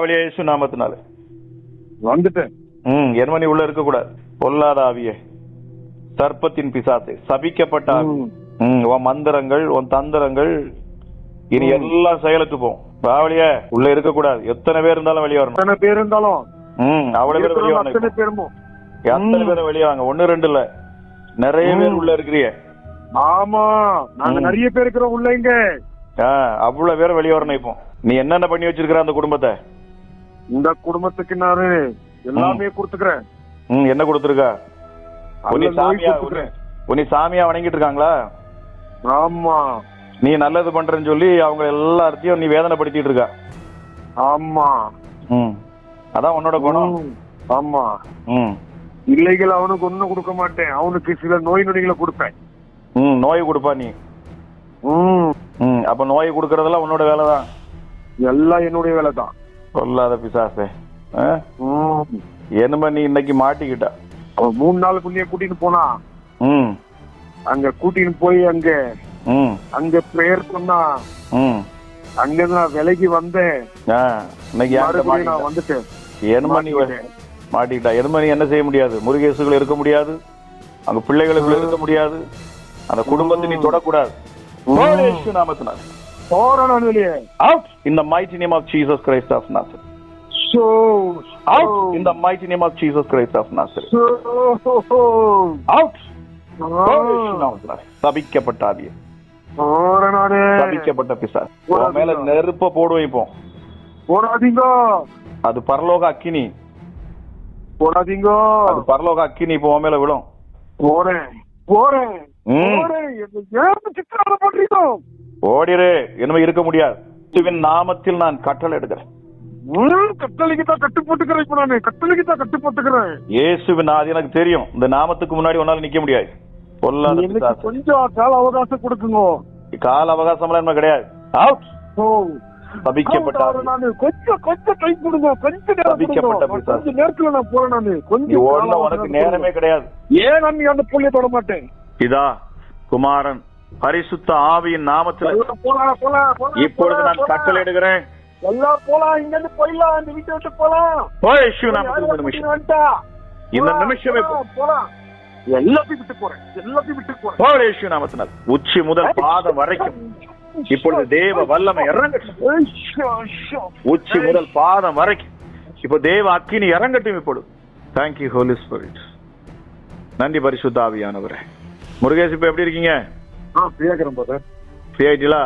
இயேசு நாமத்தினால வந்துட்டேன். என்மணி உள்ள இருக்க கூடாது. பொல்லாத ஆவியே, சர்ப்பத்தின் பிசாசே, சபிக்கப்பட்ட ஆவி, உன் மந்திரங்கள், உன் தந்திரங்கள் இனி எல்லாம் செயலுக்கு போகும். பாவலிய உள்ள இருக்க கூடாது. எத்தனை பேர் இருந்தாலும் வெளியே வரணும். எத்தனை பேர் இருந்தாலும் அவ்வளவு பேர் வெளியே வரணும். எத்தனை பேர் வெளியே வாங்க. 1 2 இல்ல, நிறைய பேர் உள்ள இருக்கிறீங்க. ஆமா, நாங்க நிறைய பேர் இருக்கிறோம் உள்ள. இங்க அவ்வளவு பேர் வெளியே வரணும். இப்போ நீ என்னென்ன பண்ணி வச்சிருக்கிற அந்த குடும்பத்தை? இந்த குடும்பத்துக்கு நானு எல்லாமே கொடுத்துக்கிறேன். என்ன கொடுத்துருக்கா? உன்னை சாமியா வணங்கிட்டு இருக்காங்களா? ஆமா. நீ நல்லது பண்றேன்னு சொல்லி அவங்க எல்லாத்தையும் நீ வேதனைப்படுத்திட்டு இருக்கா. ஆமா. அதான் உன்னோட குணம். ஆமா. இல்லைகள் அவனுக்கு ஒண்ணும் கொடுக்க மாட்டேன். அவனுக்கு சில நோய் நொடிகளை கொடுப்பேன். நோய் கொடுப்பா நீ. அப்ப நோய் கொடுக்கறதெல்லாம் உன்னோட வேலைதான். எல்லாம் என்னுடைய வேலை தான். சொல்லாத பிசாசே, என்னமா நீ இன்னைக்கு மாட்டிக்கிட்ட. 3 நாளுக்குள்ளேயே கூட்டிட்டு போனா, அங்க கூட்டிட்டு போய் அங்க பிரேயர் பண்ணா, அங்க நான் விலைக்கு வந்தேன். நான் வந்துட்டேன். என்மணி மாட்டிக்கிட்டா. என்மணி என்ன செய்ய முடியாது? முருகேசுகள் இருக்க முடியாது, அங்க பிள்ளைகளுக்குள்ள இருக்க முடியாது, அந்த குடும்பத்தை நீ தொடக்கூடாது. நாமத்தினால out in the mighty name of Jesus Christ of Nazareth. Out in the mighty name of Jesus Christ of Nazareth. Out. சபிக்கப்பட்ட ஆவியே, சபிக்கப்பட்ட பிசாசு, உன் மேல நெருப்ப போடுவோம். இப்போ போடாதீங்க. அது பரலோக அக்கினி. போடாதீங்க. அது பரலோக அக்கினி இப்போ உன் மேல விழும். போறேன். ஓடிரு. என்ன இருக்க முடியாது. நாமத்தில் நான் கட்டளை எடுக்கிறேன். கட்டளைக்கு தான் கட்டுப்பட்டுக்கிறேன். இப்ப நானு கட்டளைக்கு தான் கட்டுப்பட்டுக்கிறேன். இயேசுவின் ஆதி எனக்கு தெரியும். இந்த நாமத்துக்கு முன்னாடி உன்னால நிக்க முடியாது. கொஞ்சம் கால அவகாசம் கொடுக்குங்க. கால அவகாசம் எல்லாம் கிடையாது. கொஞ்சம் நேரத்துல நான் போறேன். நானு கொஞ்சம் உனக்கு நேரமே கிடையாது. ஏன் நான் அந்த புள்ளிய தொட மாட்டேன். இதா குமாரன் பரிசுத்த ஆவியின் நாமத்தில் இப்பொழுது நான் கட்டளை எடுக்கிறேன். எல்லாம் போலாம். இங்க இருந்து போயிடலாம். இந்த வீட்டை விட்டு போலாம். இந்த நிமிஷமே போலாம். எல்லாத்தையும் விட்டு போறேன். எல்லாத்தையும் விட்டு போறேன். நாமத்தினால் உச்சி முதல் பாதம் வரைக்கும் இப்பொழுது தேவ வல்லமை இறங்கட்டும். உச்சி முதல் பாதம் வரைக்கும் இப்ப தேவ அக்கினி இறங்கட்டும். இப்பொழுது தேங்க்யூ ஹோலி ஸ்பிரிட். நன்றி பரிசுத்த ஆவியானவரே. முருகேஷ், இப்ப எப்படி இருக்கீங்க? ஃப்ரீ ஆகிறேன். ஃப்ரீ ஆயிட்டீங்களா?